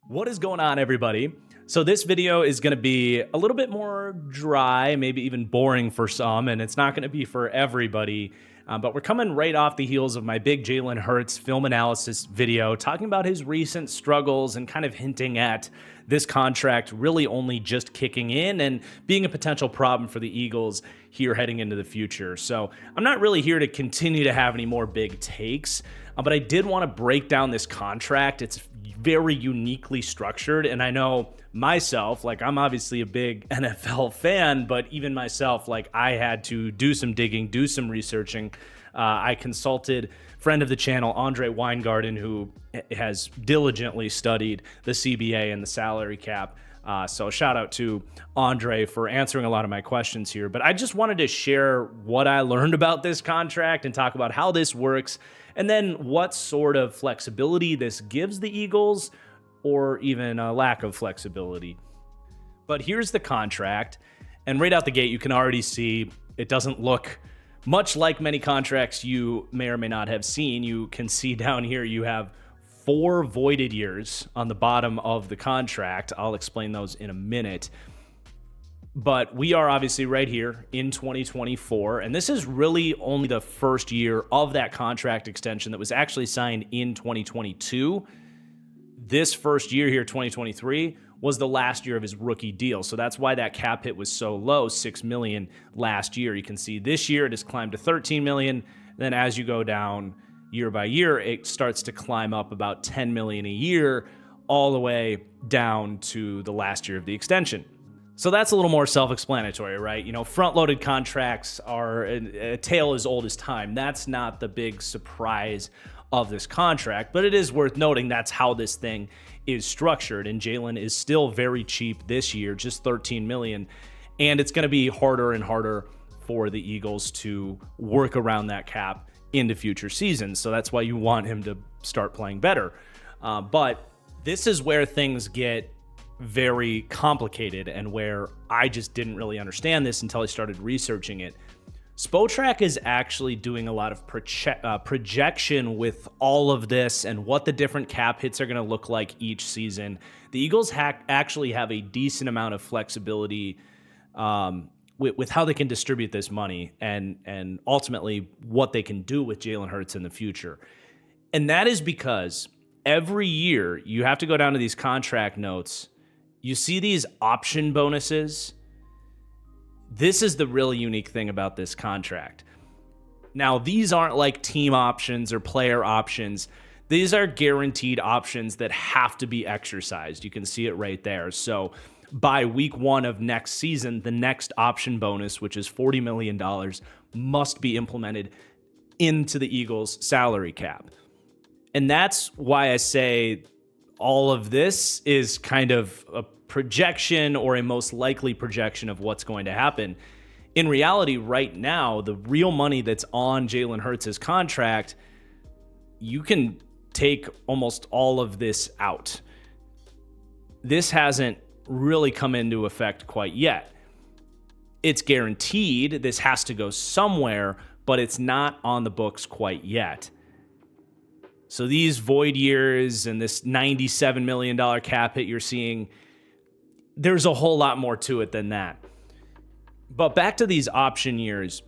What is going on, everybody? So this video is going to be a little bit more dry, maybe even boring for some, and it's not going to be for everybody. But we're coming right off the heels of my big Jalen Hurts film analysis video, talking about his recent struggles and kind of hinting at this contract really only just kicking in and being a potential problem for the Eagles here heading into the future. So I'm not really here to continue to have any more big takes, but I did want to break down this contract. It's very uniquely structured, and I know myself, like, I'm obviously a big NFL fan, but even myself, like, I had to do some digging, do some researching. I consulted friend of the channel, Andre Weingarten, who has diligently studied the CBA and the salary cap. So shout out to Andre for answering a lot of my questions here. But I just wanted to share what I learned about this contract and talk about how this works, and then what sort of flexibility this gives the Eagles, or even a lack of flexibility. But here's the contract, and right out the gate, you can already see it doesn't look much like many contracts you may or may not have seen. You can see down here you have 4 voided years on the bottom of the contract. I'll explain those in a minute. But we are obviously right here in 2024, and this is really only the first year of that contract extension that was actually signed in 2022. This first year here, 2023, was the last year of his rookie deal. So that's why that cap hit was so low, $6 million last year. You can see this year it has climbed to $13 million. Then as you go down year by year, it starts to climb up about $10 million a year, all the way down to the last year of the extension. So that's a little more self-explanatory, right? You know, front-loaded contracts are a tale as old as time. That's not the big surprise of this contract, but it is worth noting that's how this thing is structured. And Jalen is still very cheap this year, just $13 million. And it's going to be harder and harder for the Eagles to work around that cap into future seasons. So that's why you want him to start playing better. But this is where things get very complicated, and where I just didn't really understand this until I started researching it. Spotrac is actually doing a lot of projection with all of this and what the different cap hits are going to look like each season. The Eagles actually have a decent amount of flexibility with how they can distribute this money and ultimately what they can do with Jalen Hurts in the future. And that is because every year you have to go down to these contract notes. You see these option bonuses. This is the really unique thing about this contract. Now, these aren't like team options or player options. These are guaranteed options that have to be exercised. You can see it right there. So by week 1 of next season, the next option bonus, which is $40 million, must be implemented into the Eagles' salary cap. And that's why I say all of this is kind of a projection, or a most likely projection of what's going to happen. In reality, right now, the real money that's on Jalen Hurts' contract, you can take almost all of this out. This hasn't really come into effect quite yet. It's guaranteed. This has to go somewhere, but it's not on the books quite yet. So these void years and this $97 million cap hit you're seeing, there's a whole lot more to it than that. But back to these option years.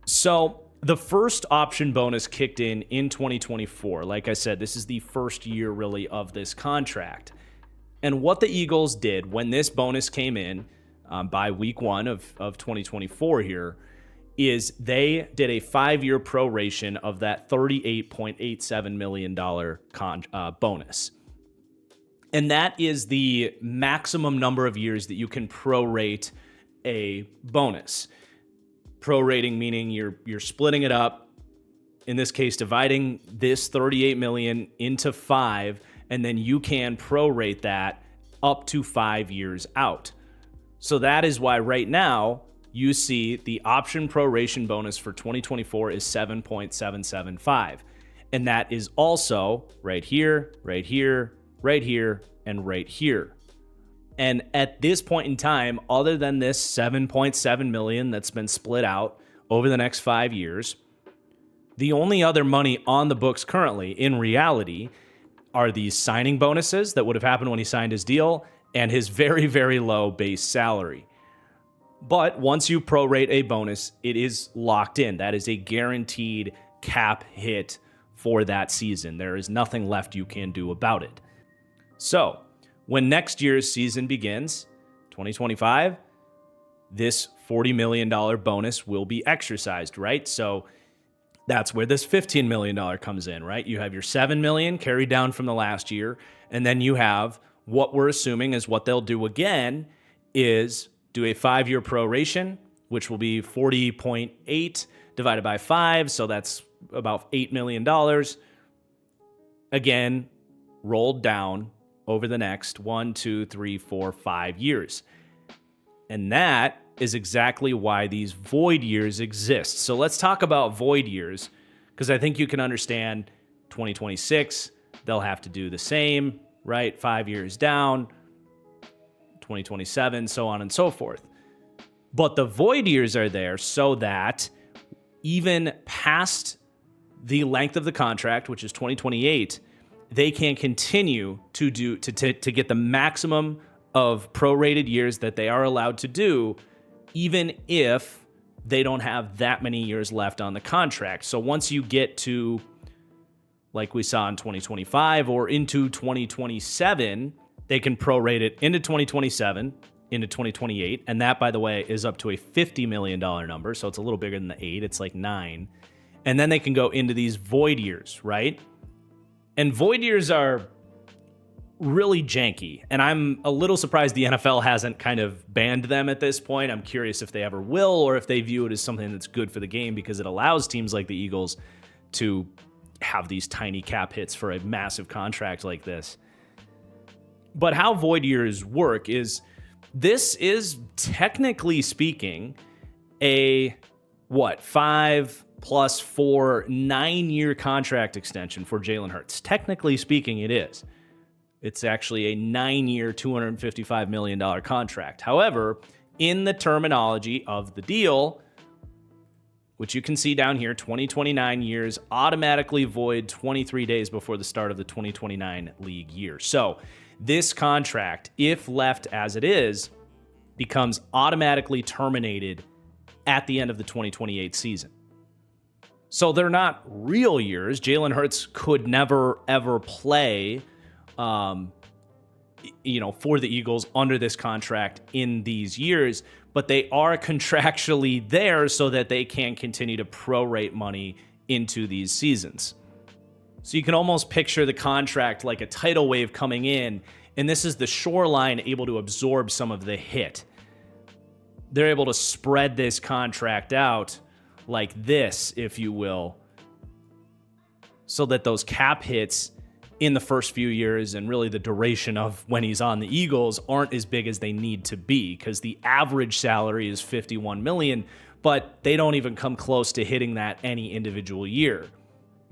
So the first option bonus kicked in 2024. Like I said, this is the first year really of this contract. And what the Eagles did when this bonus came in by week 1 of 2024 here is they did a 5-year proration of that $38.87 million bonus. And that is the maximum number of years that you can prorate a bonus. Prorating meaning you're splitting it up, in this case dividing this $38 million into 5, and then you can prorate that up to 5 years out. So that is why right now you see the option proration bonus for 2024 is 7.775. And that is also right here, right here, right here, and right here. And at this point in time, other than this $7.7 million that's been split out over the next 5 years, the only other money on the books currently, in reality, are these signing bonuses that would have happened when he signed his deal and his very, very low base salary. But once you prorate a bonus, it is locked in. That is a guaranteed cap hit for that season. There is nothing left you can do about it. So when next year's season begins, 2025, this $40 million bonus will be exercised, right? So that's where this $15 million comes in, right? You have your $7 million carried down from the last year, and then you have what we're assuming is what they'll do again is do a 5-year proration, which will be 40.8 divided by 5, so that's about $8 million. Again, rolled down over the next 1, 2, 3, 4, 5 years. And that is exactly why these void years exist. So let's talk about void years, because I think you can understand 2026, they'll have to do the same, right? 5 years down, 2027, so on and so forth. But the void years are there so that even past the length of the contract, which is 2028, they can continue to get the maximum of prorated years that they are allowed to do, even if they don't have that many years left on the contract. So once you get to, like we saw in 2025 or into 2027, they can prorate it into 2027, into 2028. And that, by the way, is up to a $50 million number. So it's a little bigger than the 8. It's like 9. And then they can go into these void years, right? And void years are really janky. And I'm a little surprised the NFL hasn't kind of banned them at this point. I'm curious if they ever will, or if they view it as something that's good for the game because it allows teams like the Eagles to have these tiny cap hits for a massive contract like this. But how void years work is this is technically speaking a 5 plus 4, 9-year contract extension for Jalen Hurts. Technically speaking, it is. It's actually a 9-year, $255 million contract. However, in the terminology of the deal, which you can see down here, 2029 years, automatically void 23 days before the start of the 2029 league year. So this contract, if left as it is, becomes automatically terminated at the end of the 2028 season. So they're not real years. Jalen Hurts could never, ever play for the Eagles under this contract in these years, but they are contractually there so that they can continue to prorate money into these seasons. So you can almost picture the contract like a tidal wave coming in, and this is the shoreline able to absorb some of the hit. They're able to spread this contract out like this, if you will, so that those cap hits in the first few years and really the duration of when he's on the Eagles aren't as big as they need to be, because the average salary is $51 million, but they don't even come close to hitting that any individual year.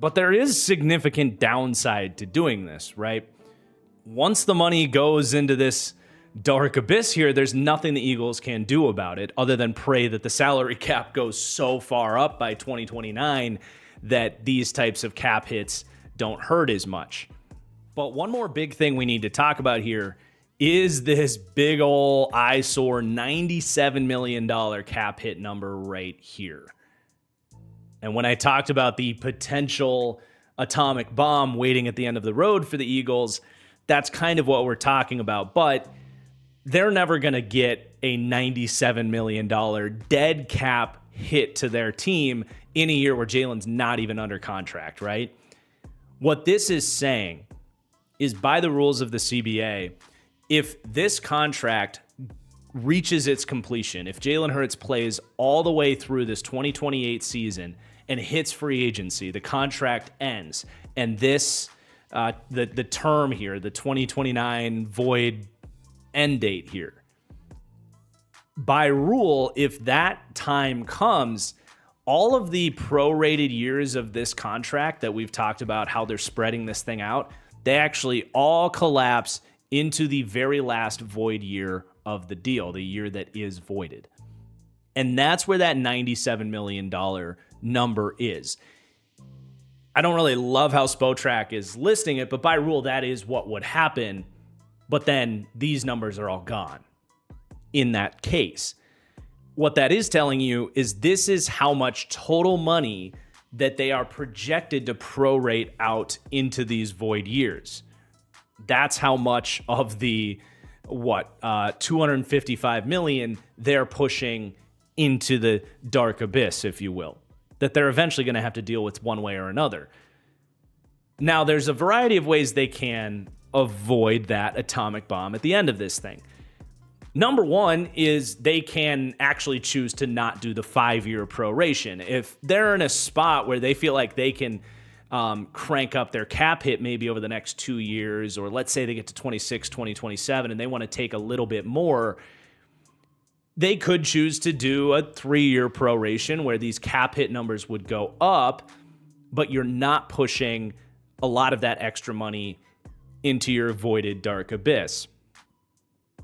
But there is significant downside to doing this, right? Once the money goes into this dark abyss here, there's nothing the Eagles can do about it other than pray that the salary cap goes so far up by 2029 that these types of cap hits don't hurt as much. But one more big thing we need to talk about here is this big ol' eyesore $97 million cap hit number right here. And when I talked about the potential atomic bomb waiting at the end of the road for the Eagles, that's kind of what we're talking about. But they're never going to get a $97 million dead cap hit to their team in a year where Jalen's not even under contract, right? What this is saying is, by the rules of the CBA, if this contract reaches its completion, if Jalen Hurts plays all the way through this 2028 season and hits free agency, the contract ends, and this the term here, the 2029 void end date here. By rule, if that time comes, all of the prorated years of this contract that we've talked about, how they're spreading this thing out, they actually all collapse into the very last void year of the deal, the year that is voided. And that's where that $97 million number is. I don't really love how Spotrac is listing it, but by rule, that is what would happen. But then these numbers are all gone in that case. What that is telling you is this is how much total money that they are projected to prorate out into these void years. That's how much of the 255 million they're pushing into the dark abyss, if you will, that they're eventually going to have to deal with one way or another. Now, there's a variety of ways they can avoid that atomic bomb at the end of this thing. Number one is they can actually choose to not do the 5-year proration. If they're in a spot where they feel like they can crank up their cap hit maybe over the next 2 years, or let's say they get to 26, 2027, and they want to take a little bit more, they could choose to do a 3-year proration where these cap hit numbers would go up, but you're not pushing a lot of that extra money into your voided dark abyss.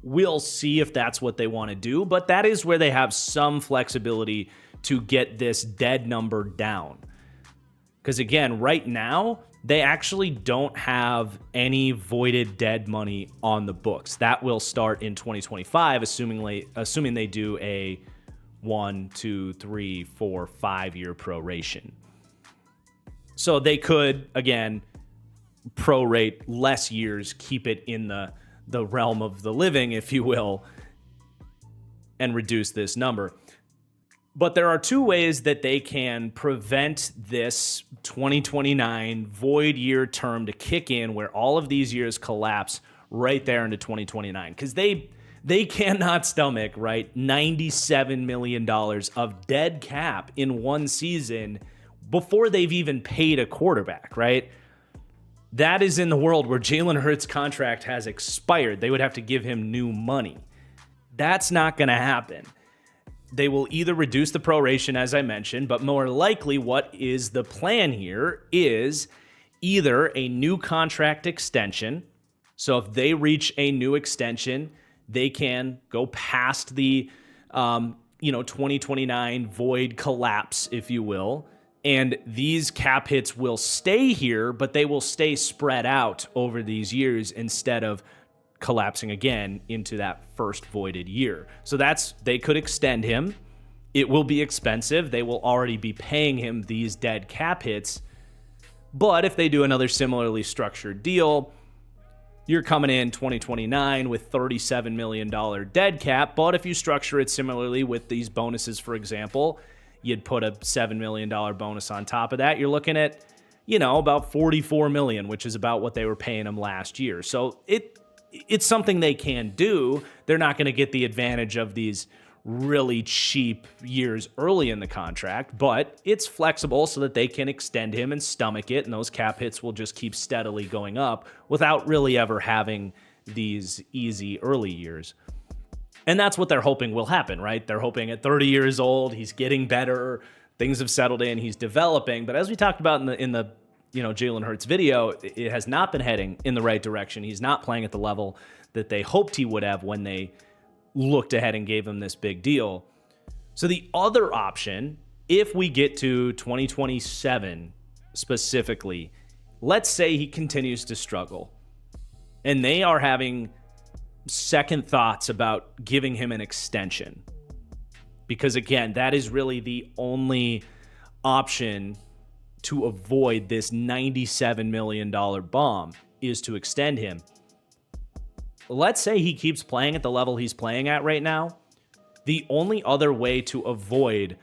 We'll see if that's what they want to do, but that is where they have some flexibility to get this dead number down. Because again, right now, they actually don't have any voided dead money on the books. That will start in 2025, assuming they do a 1, 2, 3, 4, 5-year proration. So they could, again, prorate less years, keep it in the realm of the living, if you will, and reduce this number. But there are two ways that they can prevent this 2029 void year term to kick in, where all of these years collapse right there into 2029. Because they cannot stomach, right, $97 million of dead cap in one season before they've even paid a quarterback, right? That is in the world where Jalen Hurts' contract has expired. They would have to give him new money. That's not going to happen. They will either reduce the proration, as I mentioned, but more likely what is the plan here is either a new contract extension. So if they reach a new extension, they can go past the 2029 void collapse, if you will. And these cap hits will stay here, but they will stay spread out over these years instead of collapsing again into that first voided year. So they could extend him. It will be expensive. They will already be paying him these dead cap hits. But if they do another similarly structured deal, you're coming in 2029 with $37 million dead cap. But if you structure it similarly with these bonuses, for example, you'd put a $7 million bonus on top of that. You're looking at, about $44 million, which is about what they were paying him last year. So it's something they can do. They're not going to get the advantage of these really cheap years early in the contract, but it's flexible so that they can extend him and stomach it, and those cap hits will just keep steadily going up without really ever having these easy early years. And that's what they're hoping will happen, right? They're hoping at 30 years old, he's getting better, things have settled in, he's developing. But as we talked about in the Jalen Hurts video, it has not been heading in the right direction. He's not playing at the level that they hoped he would have when they looked ahead and gave him this big deal. So the other option, if we get to 2027 specifically, let's say he continues to struggle and they are having second thoughts about giving him an extension. Because again, that is really the only option to avoid this $97 million bomb, is to extend him. Let's say he keeps playing at the level he's playing at right now. The only other way to avoid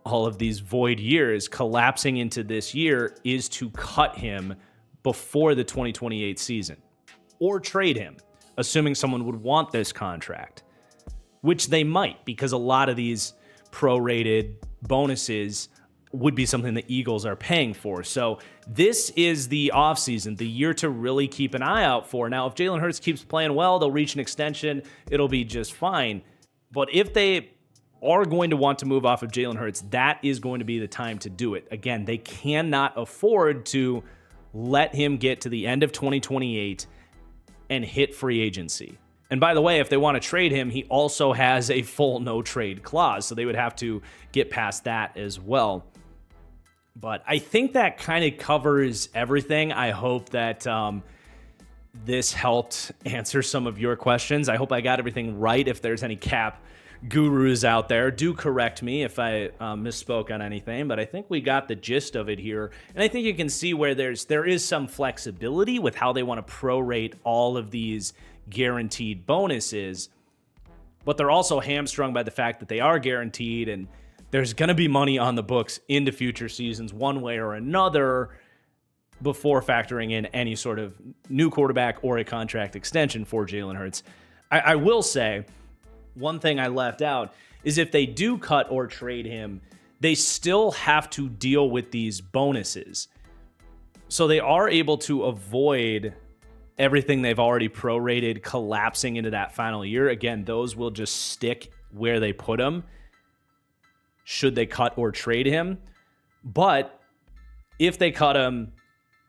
all of these void years collapsing into this year is to cut him before the 2028 season or trade him, assuming someone would want this contract, which they might, because a lot of these prorated bonuses would be something the Eagles are paying for. So this is the offseason, the year to really keep an eye out for. Now, if Jalen Hurts keeps playing well, they'll reach an extension. It'll be just fine. But if they are going to want to move off of Jalen Hurts, that is going to be the time to do it. Again, they cannot afford to let him get to the end of 2028 and hit free agency. And by the way, if they want to trade him, he also has a full no trade clause, so they would have to get past that as well. But I think that kind of covers everything. I hope that this helped answer some of your questions. I hope I got everything right. If there's any cap gurus out there, do correct me if I misspoke on anything, but I think we got the gist of it here. And I think you can see where there is some flexibility with how they want to prorate all of these guaranteed bonuses, but they're also hamstrung by the fact that they are guaranteed, and there's going to be money on the books into future seasons one way or another before factoring in any sort of new quarterback or a contract extension for Jalen Hurts. I will say, one thing I left out is if they do cut or trade him, they still have to deal with these bonuses. So they are able to avoid everything they've already prorated collapsing into that final year. Again, those will just stick where they put them should they cut or trade him. But if they cut him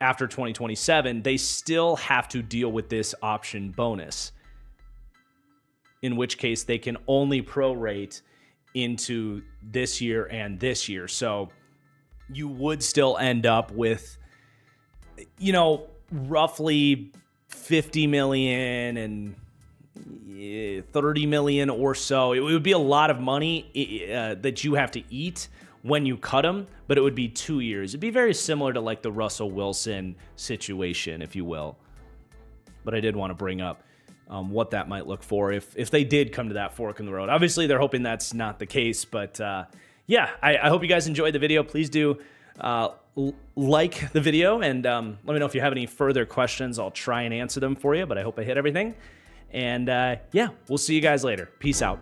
after 2027, they still have to deal with this option bonus, in which case they can only prorate into this year and this year. So you would still end up with, roughly 50 million and 30 million or so. It would be a lot of money that you have to eat when you cut them, but it would be 2 years. It'd be very similar to like the Russell Wilson situation, if you will. But I did want to bring up what that might look for if they did come to that fork in the road. Obviously, they're hoping that's not the case, but I hope you guys enjoyed the video. Please do like the video, and let me know if you have any further questions. I'll try and answer them for you, but I hope I hit everything. And we'll see you guys later. Peace out.